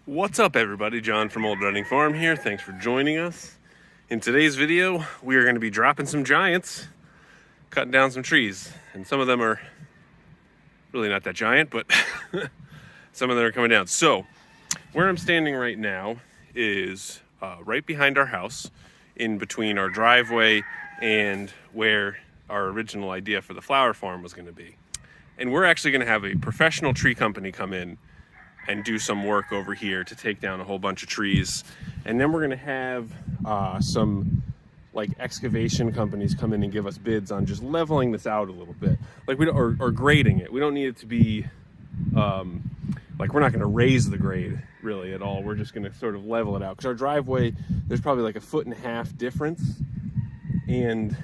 What's up, everybody? John from Old Running Farm here. Thanks for joining us. In today's video, we are going to be dropping some giants, cutting down some trees. And some of them are really not that giant, but some of them are coming down. So, where I'm standing right now is right behind our house, in between our driveway and where our original idea for the flower farm was going to be. And we're actually going to have a professional tree company come in and do some work over here to take down a whole bunch of trees. And then we're gonna have some like excavation companies come in and give us bids on just leveling this out a little bit. Like or grading it. We don't need it to be, like we're not gonna raise the grade really at all. We're just gonna sort of level it out. Because our driveway, there's probably like 1.5 foot difference. And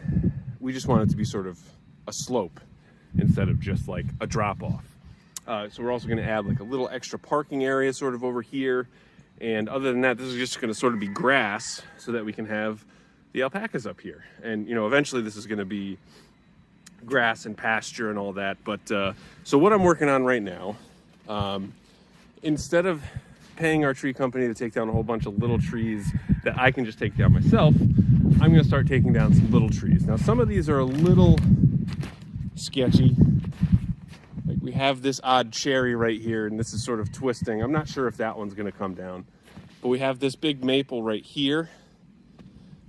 we just want it to be sort of a slope instead of just like a drop off. So we're also going to add like a little extra parking area sort of over here. And other than that, this is just going to sort of be grass so that we can have the alpacas up here. And, you know, eventually this is going to be grass and pasture and all that. But so what I'm working on right now, instead of paying our tree company to take down a whole bunch of little trees that I can just take down myself, I'm going to start taking down some little trees. Now, some of these are a little sketchy. Like we have this odd cherry right here, and this is sort of twisting. I'm not sure if that one's gonna come down, but we have this big maple right here.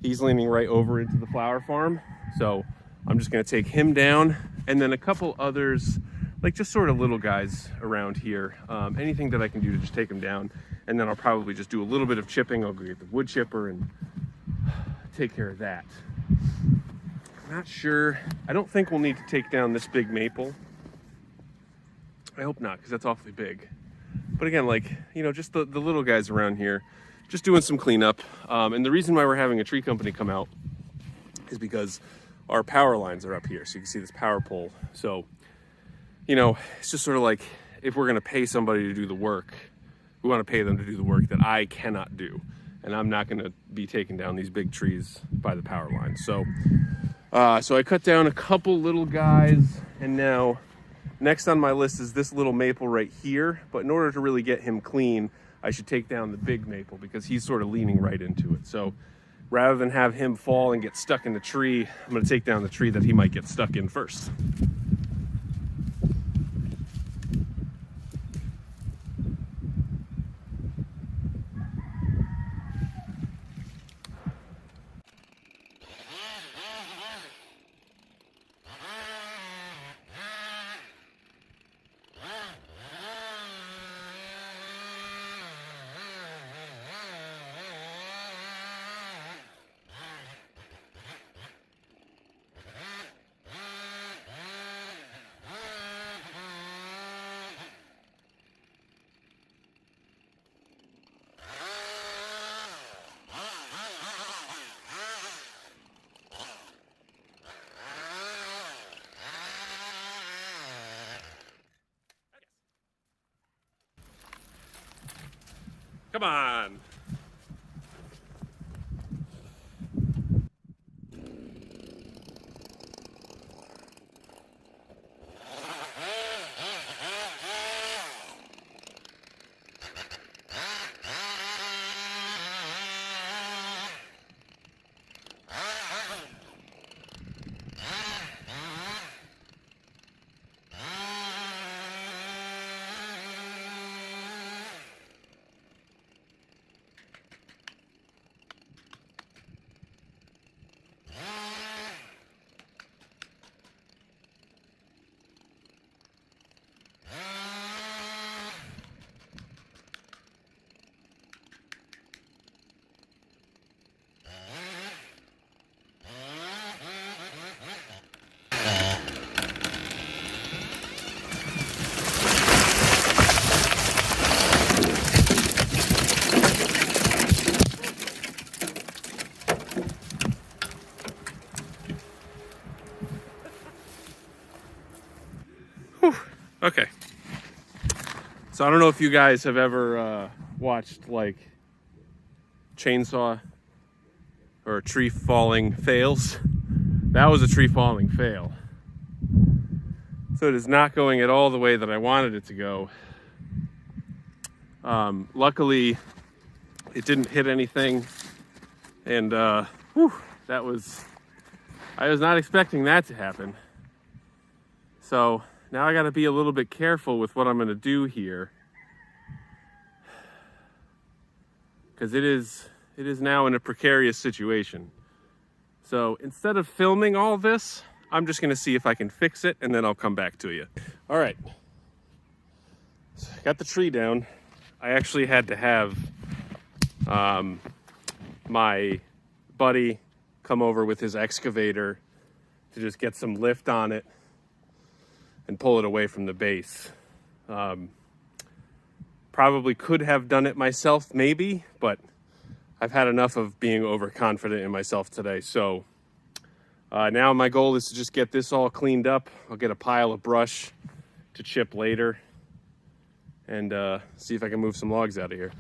He's leaning right over into the flower farm. So I'm just gonna take him down, and then a couple others, like just sort of little guys around here. Anything that I can do to just take them down. And then I'll probably just do a little bit of chipping. I'll go get the wood chipper and take care of that. I'm not sure, I don't think we'll need to take down this big maple. I hope not, because that's awfully big. But again, like, you know, just the little guys around here, just doing some cleanup. And the reason why we're having a tree company come out is because our power lines are up here. So you can see this power pole. So, you know, it's just sort of like, if we're gonna pay somebody to do the work, we wanna pay them to do the work that I cannot do. And I'm not gonna be taking down these big trees by the power line. So I cut down a couple little guys, and now, next on my list is this little maple right here, but in order to really get him clean, I should take down the big maple because he's sort of leaning right into it. So rather than have him fall and get stuck in the tree, I'm gonna take down the tree that he might get stuck in first. Come on. Whew. Okay. So I don't know if you guys have ever watched like chainsaw or tree falling fails. That was a tree falling fail. So it is not going at all the way that I wanted it to go. Luckily, it didn't hit anything, and I was not expecting that to happen. So now I got to be a little bit careful with what I'm going to do here, because it is now in a precarious situation. So instead of filming all this, I'm just going to see if I can fix it, and then I'll come back to you. All right, so got the tree down. I actually had to have my buddy come over with his excavator to just get some lift on it and pull it away from the base. Probably could have done it myself, maybe, but I've had enough of being overconfident in myself today. So now my goal is to just get this all cleaned up. I'll get a pile of brush to chip later and see if I can move some logs out of here.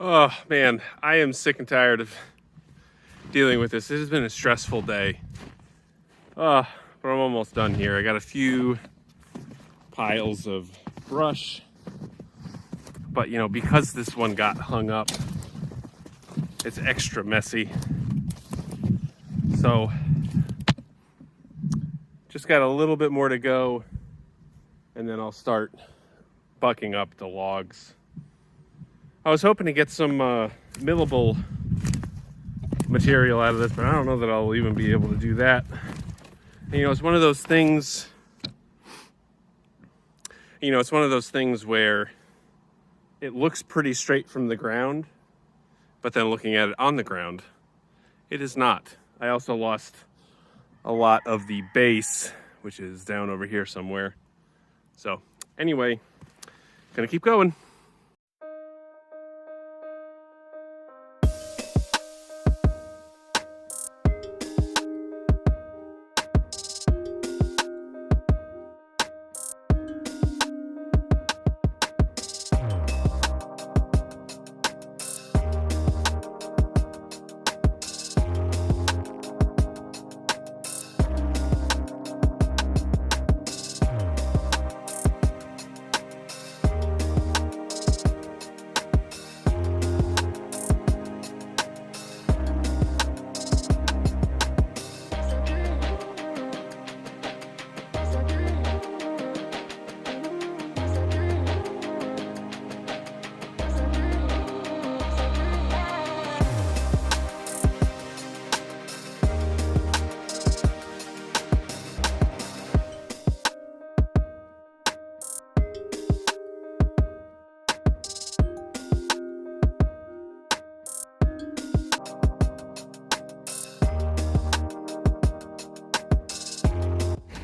Oh man, I am sick and tired of dealing with this. This has been a stressful day. But I'm almost done here. I got a few piles of brush, but you know, because this one got hung up, it's extra messy. So just got a little bit more to go, and then I'll start bucking up the logs. I was hoping to get some millable material out of this, but I don't know that I'll even be able to do that. And, you know, it's one of those things, where it looks pretty straight from the ground, but then looking at it on the ground, it is not. I also lost a lot of the base, which is down over here somewhere. So anyway, gonna keep going.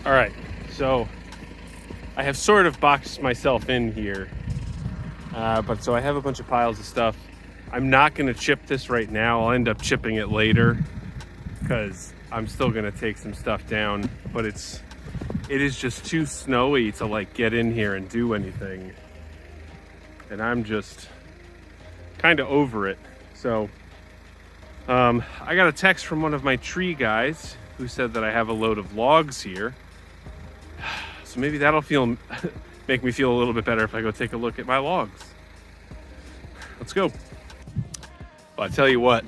All right, so I have sort of boxed myself in here, but so I have a bunch of piles of stuff. I'm not gonna chip this right now. I'll end up chipping it later because I'm still gonna take some stuff down, but it is just too snowy to like get in here and do anything. And I'm just kind of over it. So I got a text from one of my tree guys who said that I have a load of logs here. So maybe that'll make me feel a little bit better if I go take a look at my logs. Let's go. Well, I tell you what,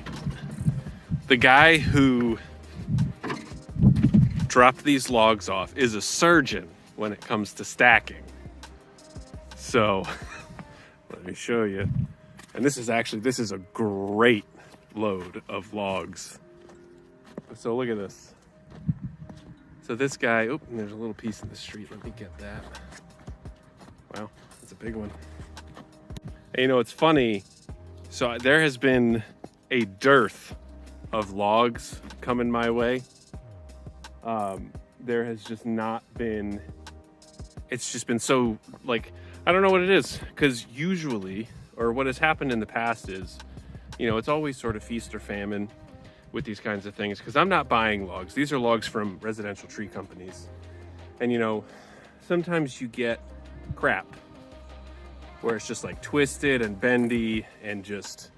the guy who dropped these logs off, is a surgeon when it comes to stacking. So let me show you. And this is a great load of logs. So look at this. So this guy, oh, and there's a little piece in the street. Let me get that. Wow, that's a big one. And you know, it's funny. So there has been a dearth of logs coming my way. There has just not been, it's just been so, like, I don't know what it is. Because usually, or what has happened in the past is, you know, it's always sort of feast or famine with these kinds of things. Because I'm not buying logs. These are logs from residential tree companies. And, you know, sometimes you get crap where it's just like twisted and bendy and just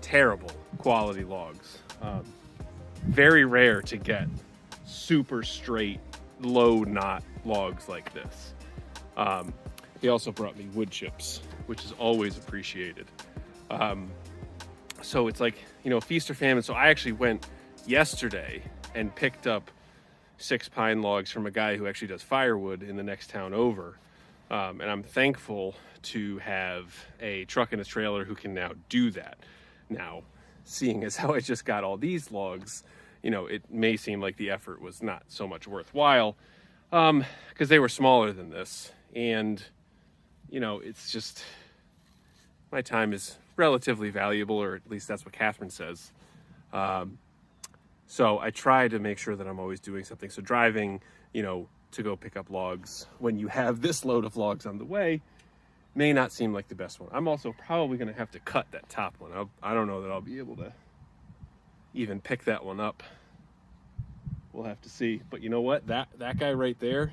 terrible quality logs. Very rare to get super straight, low knot logs like this. He also brought me wood chips, which is always appreciated. So it's like, you know, feast or famine. So I actually went yesterday and picked up 6 pine logs from a guy who actually does firewood in the next town over. And I'm thankful to have a truck and a trailer who can now do that. Now, seeing as how I just got all these logs, you know, it may seem like the effort was not so much worthwhile, because they were smaller than this. And, you know, it's just, my time is relatively valuable, or at least that's what Catherine says. So I try to make sure that I'm always doing something. So driving, you know, to go pick up logs when you have this load of logs on the way may not seem like the best one. I'm also probably going to have to cut that top one. I don't know that I'll be able to even pick that one up. We'll have to see. But you know what? That guy right there,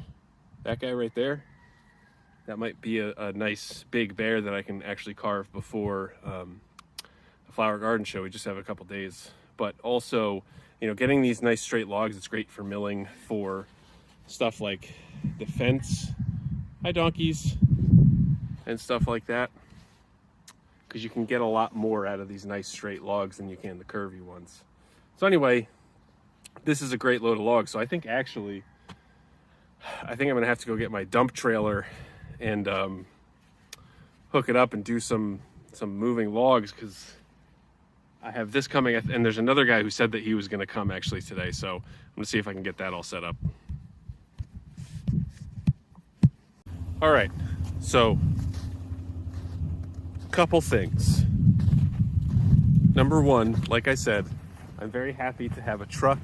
that might be a nice big bear that I can actually carve before the flower garden show. We just have a couple days. But also, you know, getting these nice straight logs, it's great for milling for stuff like the fence, hi donkeys, and stuff like that, because you can get a lot more out of these nice straight logs than you can the curvy ones. So anyway, this is a great load of logs. So I think I'm gonna have to go get my dump trailer and hook it up and do some moving logs, because I have this coming, and there's another guy who said that he was gonna come actually today. So I'm gonna see if I can get that all set up. All right, so couple things. Number one, like I said, I'm very happy to have a truck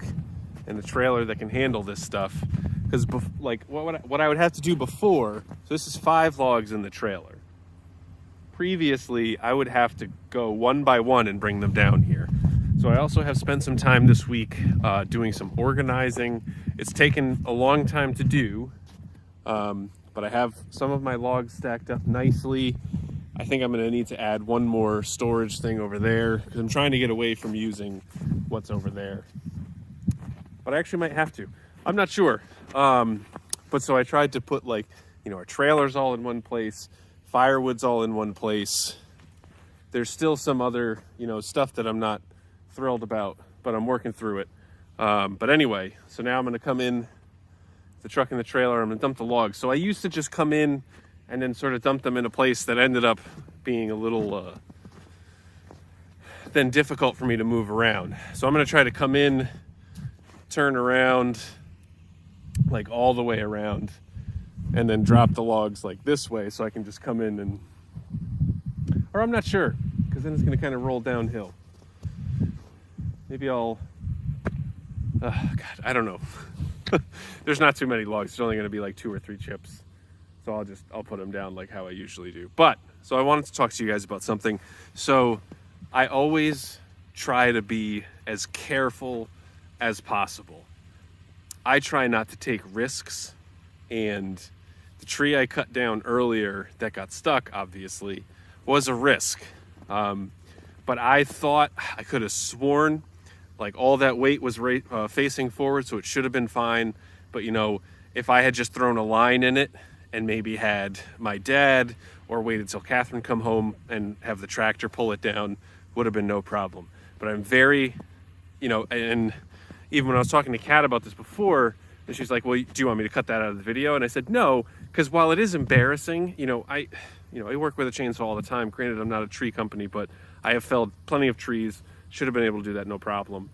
and a trailer that can handle this stuff, because like what I would have to do before, so this is 5 logs in the trailer. Previously, I would have to go one by one and bring them down here. So I also have spent some time this week doing some organizing. It's taken a long time to do, but I have some of my logs stacked up nicely. I think I'm gonna need to add one more storage thing over there, because I'm trying to get away from using what's over there. But I actually might have to. I'm not sure. But so I tried to put, like, you know, our trailers all in one place, firewood's all in one place. There's still some other, you know, stuff that I'm not thrilled about, but I'm working through it. But anyway, so now I'm gonna come in the truck and the trailer, I'm gonna dump the logs. So I used to just come in and then sort of dump them in a place that ended up being a little then difficult for me to move around. So I'm gonna try to come in, turn around, like all the way around, and then drop the logs like this way, so I can just come in and, or I'm not sure, because then it's gonna kind of roll downhill. Maybe I'll, God, I don't know. There's not too many logs. There's only gonna be like 2 or 3 chips. So I'll put them down like how I usually do. But, so I wanted to talk to you guys about something. So I always try to be as careful as possible. I try not to take risks, and the tree I cut down earlier that got stuck, obviously, was a risk. But I thought, I could have sworn, like all that weight was facing forward, so it should have been fine. But you know, if I had just thrown a line in it and maybe had my dad or waited till Catherine come home and have the tractor pull it down, would have been no problem. But I'm very, you know, and even when I was talking to Kat about this before, And she's like, well, do you want me to cut that out of the video? And I said, no, because while it is embarrassing, I work with a chainsaw all the time. Granted, I'm not a tree company, but I have felled plenty of trees. Should have been able to do that, no problem.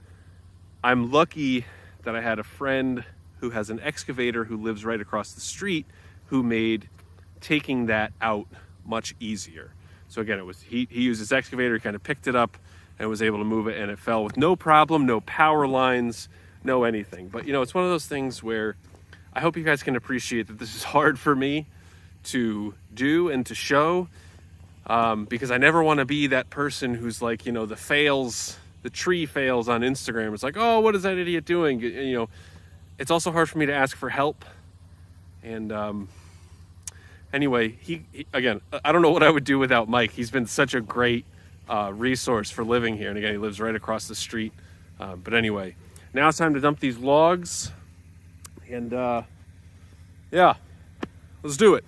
I'm lucky that I had a friend who has an excavator who lives right across the street who made taking that out much easier. So again, he used his excavator, he kind of picked it up and was able to move it, and it fell with no problem, no power lines, no anything. But it's one of those things where I hope you guys can appreciate that this is hard for me to do and to show, because I never want to be that person who's like, the tree fails on Instagram. It's like, oh, what is that idiot doing? It's also hard for me to ask for help. And anyway, he again, I don't know what I would do without Mike. He's been such a great resource for living here. And again, he lives right across the street. But anyway, now it's time to dump these logs. And yeah, let's do it.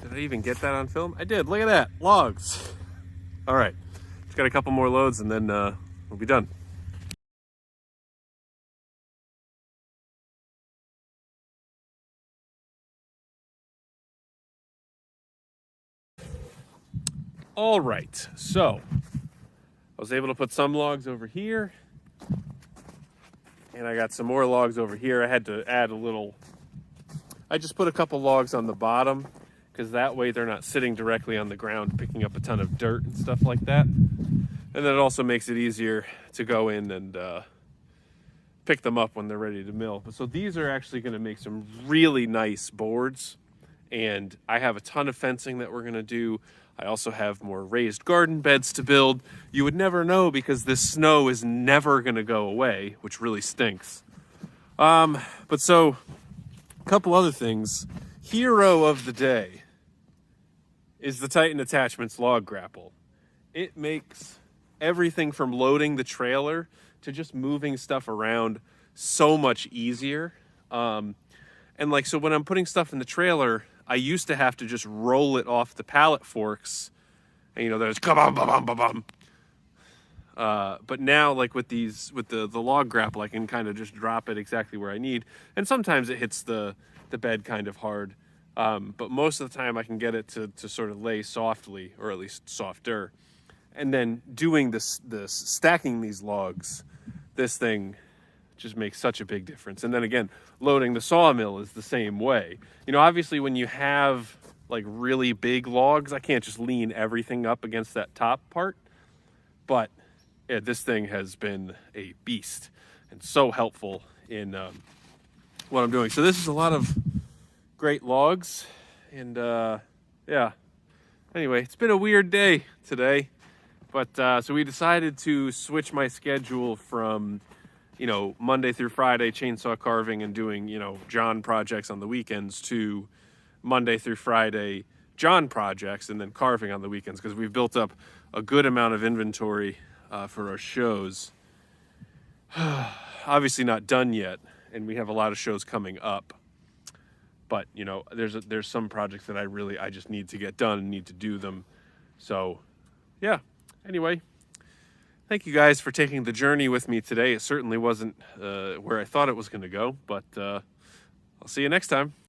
Did I even get that on film? I did. Look at that. Logs. All right. Just got a couple more loads and then we'll be done. All right. So I was able to put some logs over here. And I got some more logs over here. I had to add a little. I just put a couple logs on the bottom, because that way they're not sitting directly on the ground picking up a ton of dirt and stuff like that. And then it also makes it easier to go in and pick them up when they're ready to mill. But so these are actually going to make some really nice boards. And I have a ton of fencing that we're going to do. I also have more raised garden beds to build. You would never know because this snow is never going to go away, which really stinks. But so a couple other things. Hero of the day is the Titan Attachments log grapple. It makes everything from loading the trailer to just moving stuff around so much easier. And so when I'm putting stuff in the trailer, I used to have to just roll it off the pallet forks, and there's ka-bum. But now, like with the log grapple, I can kind of just drop it exactly where I need, and sometimes it hits the bed kind of hard. But most of the time I can get it to sort of lay softly, or at least softer. And then doing this stacking these logs, this thing just makes such a big difference. And then again, loading the sawmill is the same way. Obviously when you have like really big logs, I can't just lean everything up against that top part. But yeah, this thing has been a beast and so helpful in what I'm doing. So this is a lot of great logs, and yeah, anyway, it's been a weird day today, but so we decided to switch my schedule from Monday through Friday chainsaw carving and doing John projects on the weekends to Monday through Friday John projects and then carving on the weekends, because we've built up a good amount of inventory for our shows. Obviously not done yet, and we have a lot of shows coming up. But, you know, there's some projects that I just need to get done and need to do them. So, yeah. Anyway, thank you guys for taking the journey with me today. It certainly wasn't where I thought it was going to go, but I'll see you next time.